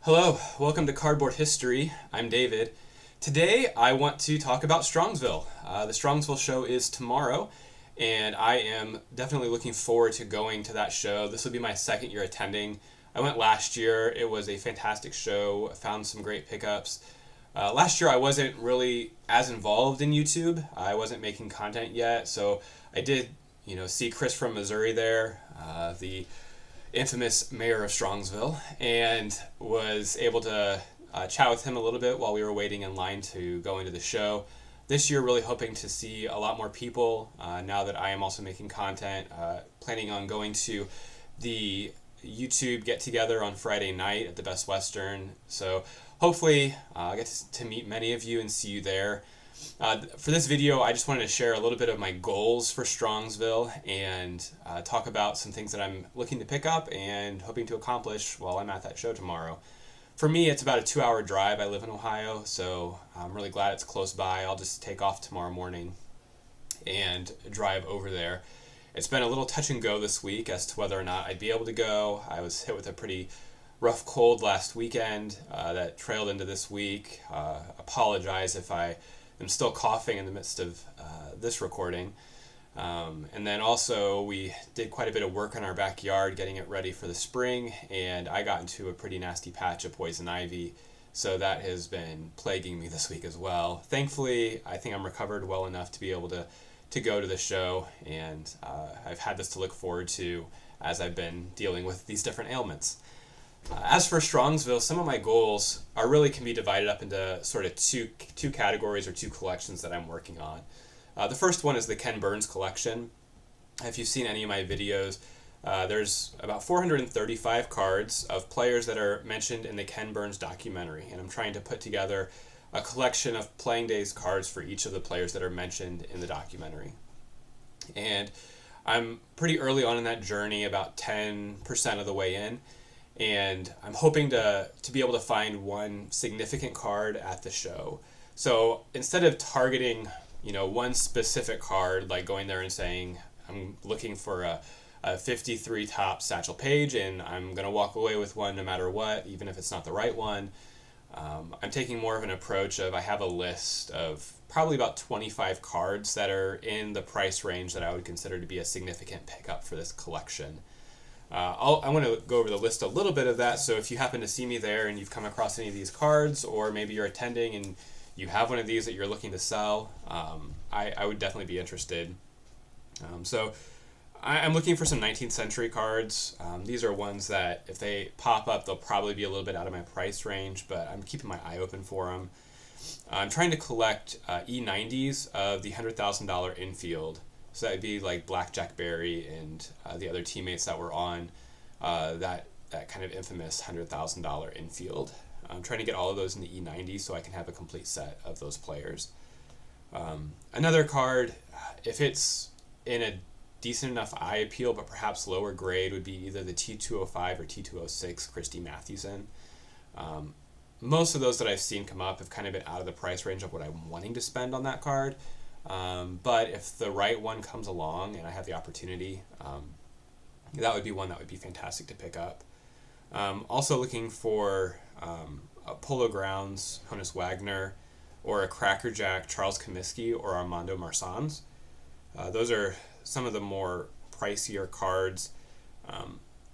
Hello, welcome to Cardboard History. I'm David. Today I want to talk about Strongsville. The Strongsville show is tomorrow, and I am definitely looking forward to going to that show. This will be my second year attending. I went last year. It was a fantastic show. I found some great pickups. Last year I wasn't really as involved in YouTube. I wasn't making content yet, so I did, see Chris from Missouri there, the infamous mayor of Strongsville, and was able to chat with him a little bit while we were waiting in line to go into the show. This year, really hoping to see a lot more people now that I am also making content. Planning on going to the YouTube get-together on Friday night at the Best Western. So hopefully I'll get to meet many of you and see you there. For this video, I just wanted to share a little bit of my goals for Strongsville and talk about some things that I'm looking to pick up and hoping to accomplish while I'm at that show tomorrow. For me, it's about a 2-hour drive. I live in Ohio, so I'm really glad it's close by. I'll just take off tomorrow morning and drive over there. It's been a little touch and go this week as to whether or not I'd be able to go. I was hit with a pretty rough cold last weekend that trailed into this week. Apologize if I am still coughing in the midst of this recording. And then also we did quite a bit of work in our backyard getting it ready for the spring, and I got into a pretty nasty patch of poison ivy, so that has been plaguing me this week as well. Thankfully, I think I'm recovered well enough to be able to go to the show, and I've had this to look forward to as I've been dealing with these different ailments. As for Strongsville, some of my goals can be divided up into sort of two categories or two collections that I'm working on. The first one is the Ken Burns collection. If you've seen any of my videos, there's about 435 cards of players that are mentioned in the Ken Burns documentary, and I'm trying to put together a collection of playing days cards for each of the players that are mentioned in the documentary. And I'm pretty early on in that journey, about 10% of the way in, and I'm hoping to be able to find one significant card at the show. So instead of targeting, one specific card, like going there and saying, I'm looking for a 53 top Satchel Paige, and I'm going to walk away with one no matter what, even if it's not the right one, I'm taking more of an approach of I have a list of probably about 25 cards that are in the price range that I would consider to be a significant pickup for this collection. I want to go over the list a little bit of that, so if you happen to see me there and you've come across any of these cards, or maybe you're attending and you have one of these that you're looking to sell, I would definitely be interested. So I'm looking for some 19th century cards. These are ones that if they pop up, they'll probably be a little bit out of my price range, but I'm keeping my eye open for them. I'm trying to collect E90s of the $100,000 infield. So that would be like Blackjack Berry and the other teammates that were on that kind of infamous $100,000 infield. I'm trying to get all of those in the E90 so I can have a complete set of those players. Another card, if it's in a decent enough eye appeal but perhaps lower grade, would be either the T205 or T206 Christy Mathewson. Most of those that I've seen come up have kind of been out of the price range of what I'm wanting to spend on that card. But if the right one comes along and I have the opportunity, that would be one that would be fantastic to pick up. Also looking for a Polo Grounds Honus Wagner, or a Crackerjack Charles Comiskey or Armando Marsans. Those are some of the more pricier cards.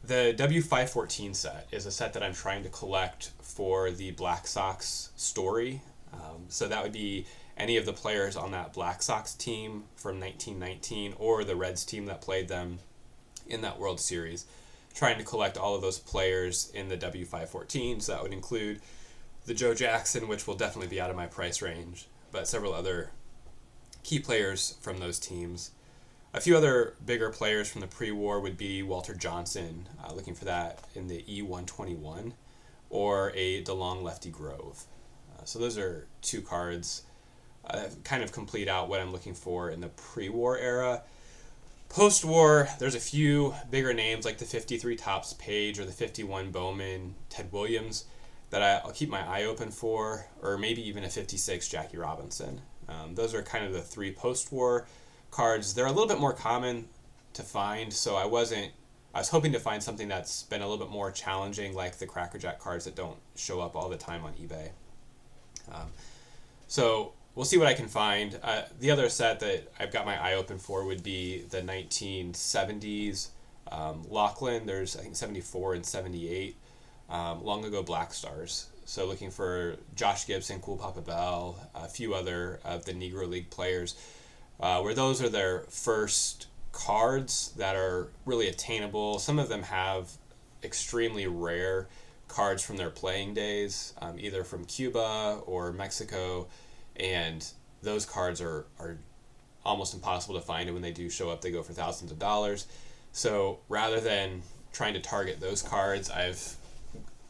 The W514 set is a set that I'm trying to collect for the Black Sox story. So that would be any of the players on that Black Sox team from 1919 or the Reds team that played them in that World Series. Trying to collect all of those players in the W514, so that would include the Joe Jackson, which will definitely be out of my price range, but several other key players from those teams. A few other bigger players from the pre-war would be Walter Johnson, looking for that in the E121, or a DeLong Lefty Grove. So those are two cards that kind of complete out what I'm looking for in the pre-war era. Post-war, there's a few bigger names like the 53 Topps Page or the 51 Bowman Ted Williams that I'll keep my eye open for, or maybe even a 56 Jackie Robinson. Those are kind of the three post-war cards. They're a little bit more common to find, so I wasn't I was hoping to find something that's been a little bit more challenging, like the Crackerjack cards that don't show up all the time on eBay. So we'll see what I can find. The other set that I've got my eye open for would be the 1970s Lachlan. There's, I think, 74 and 78 long ago Black Stars. So looking for Josh Gibson, Cool Papa Bell, a few other of the Negro League players, where those are their first cards that are really attainable. Some of them have extremely rare cards from their playing days, either from Cuba or Mexico, and those cards are almost impossible to find, and when they do show up, they go for thousands of dollars. So rather than trying to target those cards, I've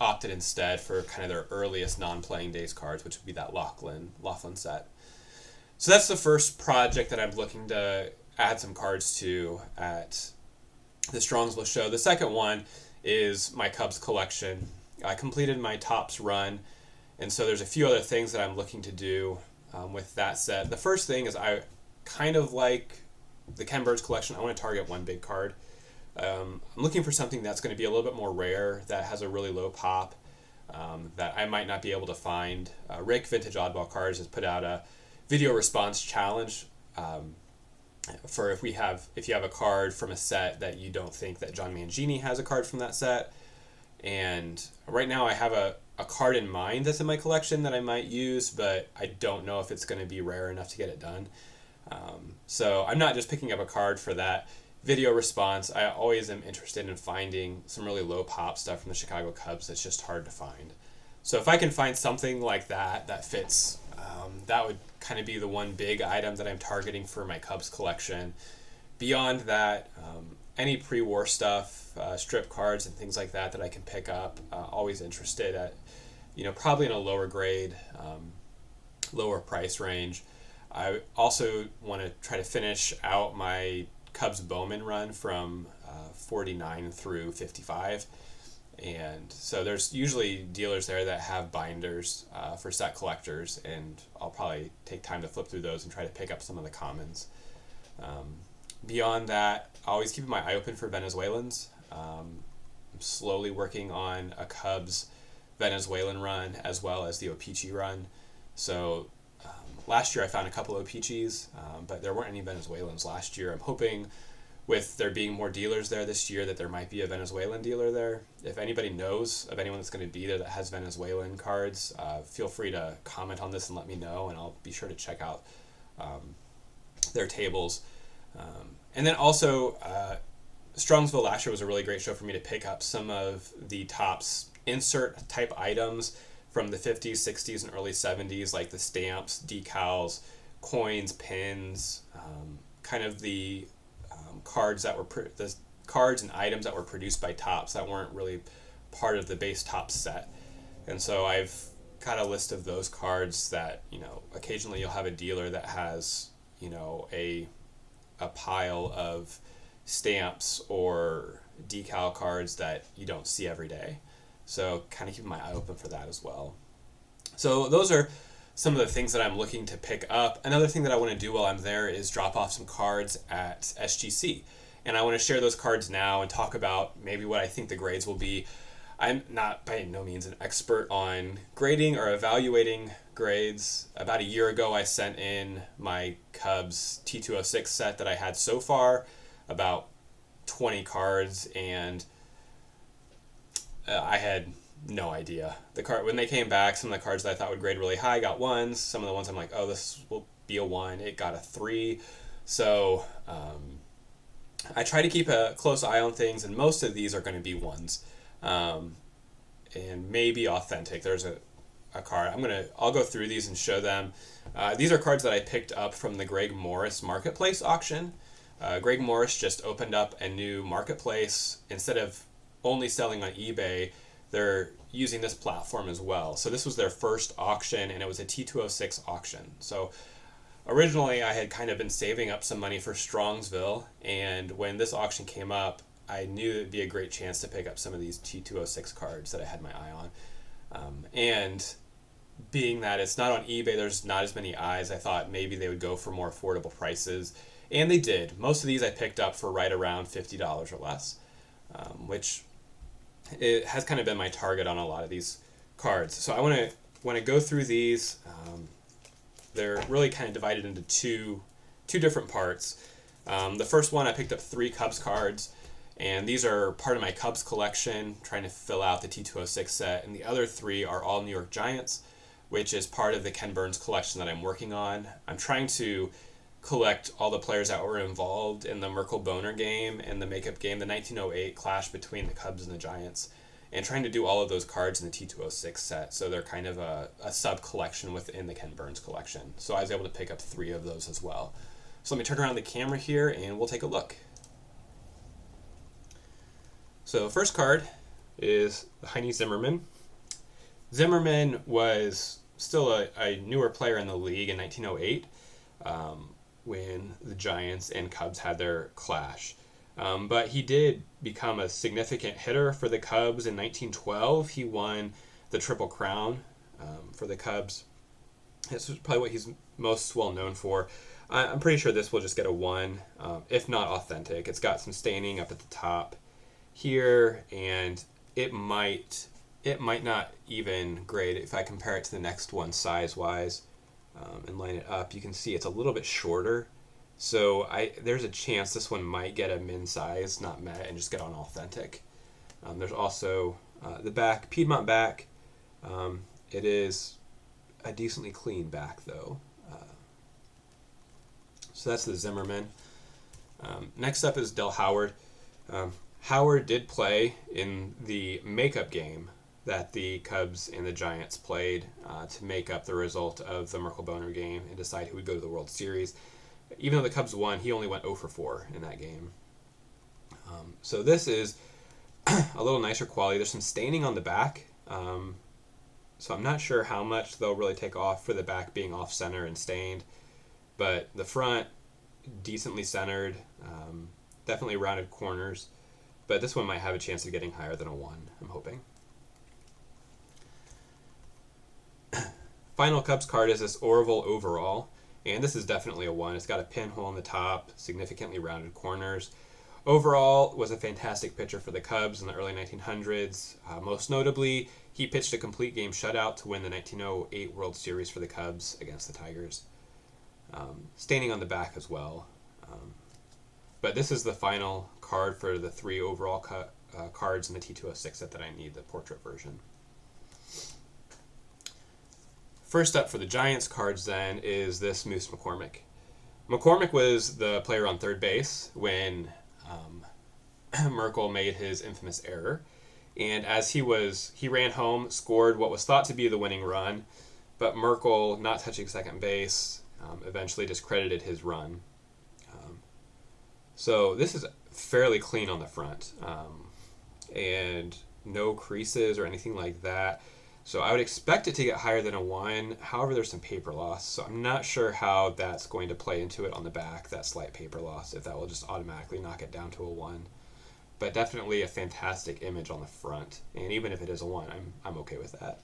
opted instead for kind of their earliest non-playing days cards, which would be that Laughlin set. So that's the first project that I'm looking to add some cards to at the Strongsville show. The second one is my Cubs collection. I completed my Topps run, and so there's a few other things that I'm looking to do with that set. The first thing is, I kind of like the Ken Burns collection. I want to target one big card. I'm looking for something that's going to be a little bit more rare, that has a really low pop, that I might not be able to find. Rick Vintage Oddball Cards has put out a video response challenge for if you have a card from a set that you don't think that John Mangini has a card from that set. And right now I have a card in mind that's in my collection that I might use, but I don't know if it's going to be rare enough to get it done. So I'm not just picking up a card for that video response. I always am interested in finding some really low pop stuff from the Chicago Cubs that's just hard to find. So if I can find something like that fits, that would kind of be the one big item that I'm targeting for my Cubs collection. Beyond that, any pre-war stuff, strip cards and things like that I can pick up, always interested at, probably in a lower grade, lower price range. I also want to try to finish out my Cubs Bowman run from 49 through 55. And so there's usually dealers there that have binders for set collectors, and I'll probably take time to flip through those and try to pick up some of the commons. Beyond that, always keeping my eye open for Venezuelans. I'm slowly working on a Cubs Venezuelan run as well as the O-Pee-Chee run. So last year I found a couple of O-Pee-Chees, but there weren't any Venezuelans last year. I'm hoping with there being more dealers there this year that there might be a Venezuelan dealer there. If anybody knows of anyone that's going to be there that has Venezuelan cards, feel free to comment on this and let me know, and I'll be sure to check out their tables. And then also, Strongsville last year was a really great show for me to pick up some of the Topps insert type items from the 50s, 60s, and early 70s, like the stamps, decals, coins, pins, kind of the cards that were the cards and items that were produced by Topps that weren't really part of the base Topps set. And so I've got a list of those cards that, occasionally you'll have a dealer that has, a pile of stamps or decal cards that you don't see every day. So kind of keeping my eye open for that as well. So those are some of the things that I'm looking to pick up. Another thing that I want to do while I'm there is drop off some cards at SGC. And I want to share those cards now and talk about maybe what I think the grades will be. I'm not by no means an expert on grading or evaluating grades. About a year ago, I sent in my Cubs T206 set that I had so far, about 20 cards, and I had no idea. When they came back, some of the cards that I thought would grade really high got ones. Some of the ones I'm like, oh, this will be a 1. It got a 3. So I try to keep a close eye on things, and most of these are going to be 1s. And maybe authentic. There's a card. I'll go through these and show them. These are cards that I picked up from the Greg Morris Marketplace auction. Greg Morris just opened up a new marketplace. Instead of only selling on eBay, they're using this platform as well. So this was their first auction, and it was a T206 auction. So originally I had kind of been saving up some money for Strongsville, and when this auction came up, I knew it'd be a great chance to pick up some of these T206 cards that I had my eye on. And being that it's not on eBay, there's not as many eyes, I thought maybe they would go for more affordable prices. And they did. Most of these I picked up for right around $50 or less. which it has kind of been my target on a lot of these cards. So I want to go through these. They're really kind of divided into two different parts. The first one, I picked up 3 Cubs cards, and these are part of my Cubs collection, trying to fill out the T206 set, and the other 3 are all New York Giants, which is part of the Ken Burns collection that I'm working on. I'm trying to collect all the players that were involved in the Merkle-Boner game and the makeup game, the 1908 clash between the Cubs and the Giants, and trying to do all of those cards in the T206 set, so they're kind of a sub-collection within the Ken Burns collection. So I was able to pick up 3 of those as well. So let me turn around the camera here and we'll take a look. So first card is the Heine Zimmerman. Zimmerman was still a newer player in the league in 1908 when the Giants and Cubs had their clash. But he did become a significant hitter for the Cubs in 1912. He won the Triple Crown for the Cubs. This is probably what he's most well known for. I'm pretty sure this will just get a 1, if not authentic. It's got some staining up at the top here, and it might not even grade if I compare it to the next one size-wise and line it up. You can see it's a little bit shorter. So there's a chance this one might get a min size, not met, and just get on authentic. There's also the back, Piedmont back. It is a decently clean back, though. So that's the Zimmerman. Next up is Del Howard. Howard did play in the makeup game that the Cubs and the Giants played to make up the result of the Merkle-Boner game and decide who would go to the World Series. Even though the Cubs won, he only went 0 for 4 in that game. So this is a little nicer quality. There's some staining on the back, so I'm not sure how much they'll really take off for the back being off-center and stained. But the front, decently centered, definitely rounded corners. But this one might have a chance of getting higher than a 1, I'm hoping. Final Cubs card is this Orville Overall. And this is definitely a 1. It's got a pinhole on the top, significantly rounded corners. Overall, was a fantastic pitcher for the Cubs in the early 1900s. Most notably, he pitched a complete game shutout to win the 1908 World Series for the Cubs against the Tigers. Staining on the back as well. But this is the final card for the 3 overall cards in the T206 set that I need, the portrait version. First up for the Giants cards then is this Moose McCormick. McCormick was the player on third base when Merkle made his infamous error. And as he ran home, scored what was thought to be the winning run, but Merkle, not touching second base, eventually discredited his run. So this is fairly clean on the front, and no creases or anything like that. So I would expect it to get higher than a 1. However, there's some paper loss. So I'm not sure how that's going to play into it on the back, that slight paper loss, if that will just automatically knock it down to a 1. But definitely a fantastic image on the front. And even if it is a 1, I'm okay with that.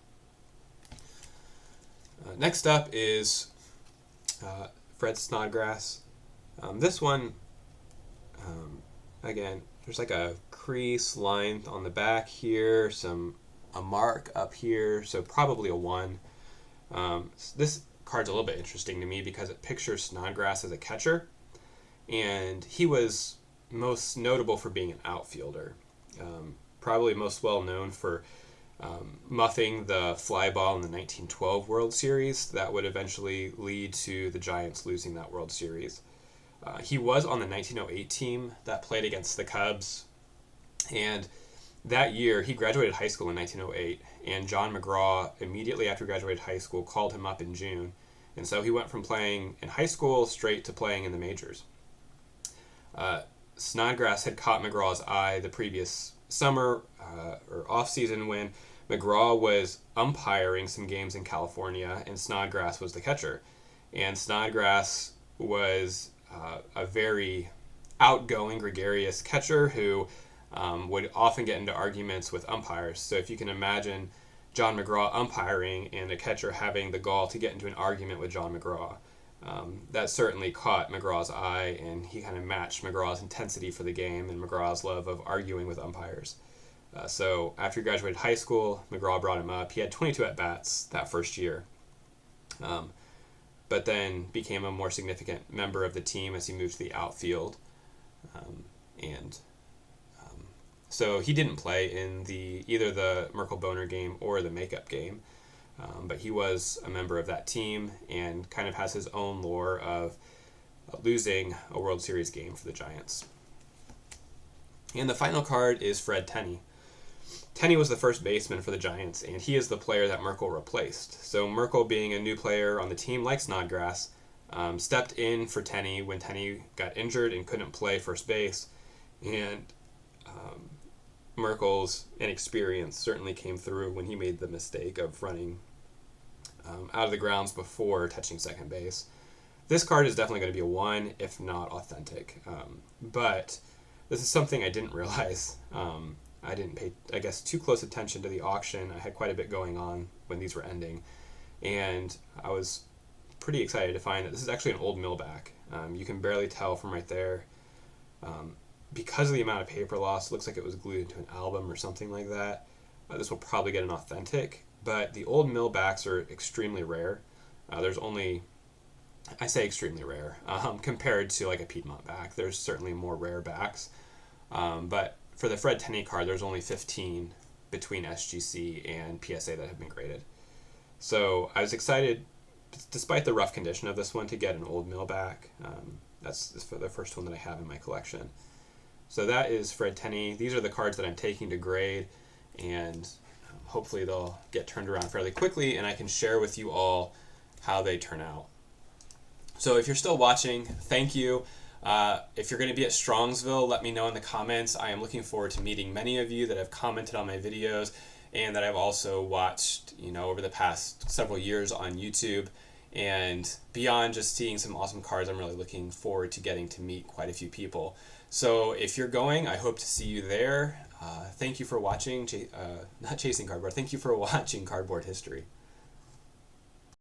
Next up is Fred Snodgrass. This one, again, there's like a crease line on the back here, a mark up here, so probably a 1. This card's a little bit interesting to me because it pictures Snodgrass as a catcher, and he was most notable for being an outfielder. Probably most well known for muffing the fly ball in the 1912 World Series that would eventually lead to the Giants losing that World Series. He was on the 1908 team that played against the Cubs, and that year, he graduated high school in 1908, and John McGraw, immediately after he graduated high school, called him up in June. And so he went from playing in high school straight to playing in the majors. Snodgrass had caught McGraw's eye the previous summer or off-season when McGraw was umpiring some games in California, and Snodgrass was the catcher. And Snodgrass was a very outgoing, gregarious catcher who would often get into arguments with umpires. So if you can imagine John McGraw umpiring and a catcher having the gall to get into an argument with John McGraw, That certainly caught McGraw's eye, and he kind of matched McGraw's intensity for the game and McGraw's love of arguing with umpires. So after he graduated high school, McGraw brought him up. He had 22 at-bats that first year, but then became a more significant member of the team as he moved to the outfield. And so he didn't play in either the Merkel-Boner game or the makeup game, but he was a member of that team and kind of has his own lore of losing a World Series game for the Giants. And the final card is Fred Tenney. Tenney was the first baseman for the Giants, and he is the player that Merkel replaced. So Merkel, being a new player on the team like Snodgrass, stepped in for Tenney when Tenney got injured and couldn't play first base, and Merkel's inexperience certainly came through when he made the mistake of running out of the grounds before touching second base. This card is definitely going to be a 1, if not authentic. But this is something I didn't realize. I didn't pay, I guess, too close attention to the auction. I had quite a bit going on when these were ending. And I was pretty excited to find that this is actually an old millback. You can barely tell from right there. Because of the amount of paper loss, it looks like it was glued into an album or something like that. This will probably get an authentic, but the old millbacks are extremely rare. There's only, I say extremely rare, compared to like a Piedmont back. There's certainly more rare backs, but for the Fred Tenney card, there's only 15 between SGC and PSA that have been graded. So I was excited, despite the rough condition of this one, to get an old millback. That's the first one that I have in my collection. So that is Fred Tenney. These are the cards that I'm taking to grade, and hopefully they'll get turned around fairly quickly, and I can share with you all how they turn out. So if you're still watching, thank you. If you're going to be at Strongsville, let me know in the comments. I am looking forward to meeting many of you that have commented on my videos and that I've also watched, over the past several years on YouTube. And beyond just seeing some awesome cards, I'm really looking forward to getting to meet quite a few people. So if you're going, I hope to see you there. Thank you for watching, not Chasing Cardboard, thank you for watching Cardboard History.